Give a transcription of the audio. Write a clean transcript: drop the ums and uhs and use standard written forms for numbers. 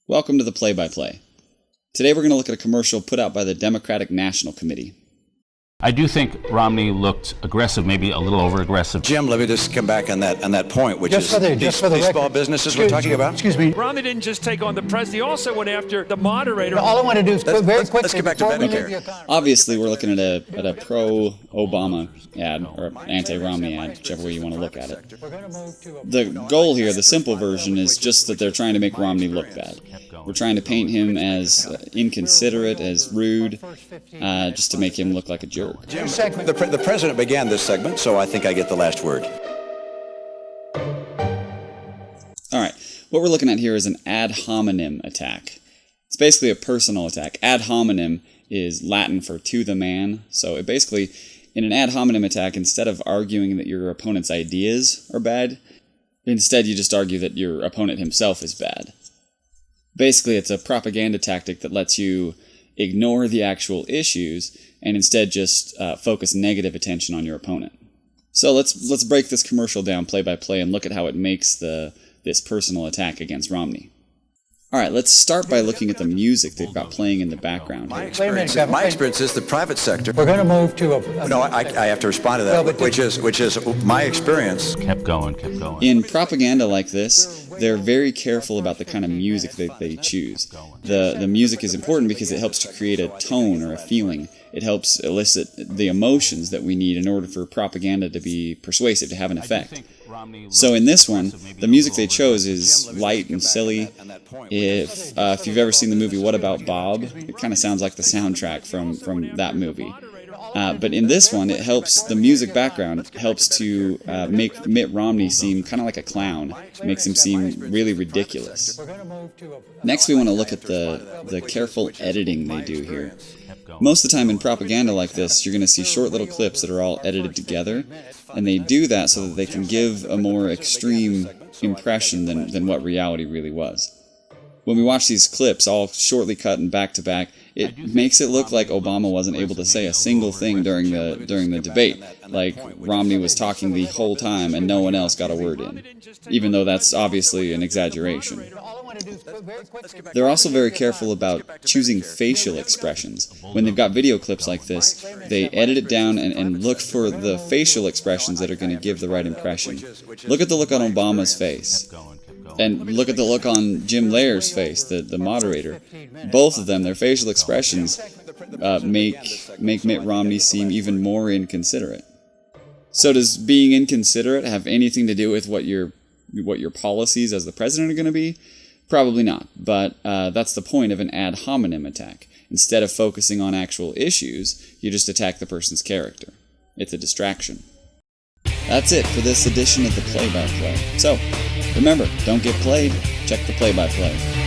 Welcome to the Play-by-Play. Today we're going to look at a commercial put out by the Democratic National Committee. I do think Romney looked aggressive, maybe a little over-aggressive. Jim, let me just come back on that point, which just is these small businesses we're talking about. Excuse me. Romney didn't just take on the president, he also went after the moderator. All I want to do is very quickly. Let's get back to Medicare. Obviously, we're looking at a pro-Obama ad, or anti-Romney ad, whichever way you want to look at it. The goal here, the simple version, is just that they're trying to make Romney look bad. We're trying to paint him as inconsiderate, as rude, just to make him look like a jerk. Jim, the president began this segment, so I think I get the last word. All right, what we're looking at here is an ad hominem attack. It's basically a personal attack. Ad hominem is Latin for to the man, so it basically, in an ad hominem attack, instead of arguing that your opponent's ideas are bad, instead you just argue that your opponent himself is bad. Basically, it's a propaganda tactic that lets you ignore the actual issues and instead just focus negative attention on your opponent. So let's break this commercial down play by play and look at how it makes this personal attack against Romney. All right, let's start by looking at the music they've got playing in the background. My experience is the private sector. We're going to move to a... No, I have to respond to that, which is my experience. Kept going. In propaganda like this, they're very careful about the kind of music that they choose. The music is important because it helps to create a tone or a feeling. It helps elicit the emotions that we need in order for propaganda to be persuasive, to have an effect. So in this one, the music they chose is light and silly. If you've ever seen the movie What About Bob, it kind of sounds like the soundtrack from that movie. But in this one, the music background helps to make Mitt Romney seem kind of like a clown. It makes him seem really ridiculous. Next, we want to look at the careful editing they do here. Most of the time in propaganda like this, you're going to see short little clips that are all edited together, and they do that so that they can give a more extreme impression than what reality really was. When we watch these clips, all shortly cut and back-to-back, it makes it look like Obama wasn't able to say a single thing during the debate, like Romney was talking the whole time and no one else got a word in, even though that's obviously an exaggeration. They're also very careful about choosing facial expressions. When they've got video clips like this, they edit it down and look for the facial expressions that are going to give the right impression. Look at the look on Obama's face. And look at the look on Jim Lehrer's face, the moderator. Both of them, their facial expressions make Mitt Romney seem even more inconsiderate. So does being inconsiderate have anything to do with what your policies as the president are going to be? Probably not, but that's the point of an ad hominem attack. Instead of focusing on actual issues, you just attack the person's character. It's a distraction. That's it for this edition of the Play-by-Play. So, remember, don't get played, check the Play-by-Play.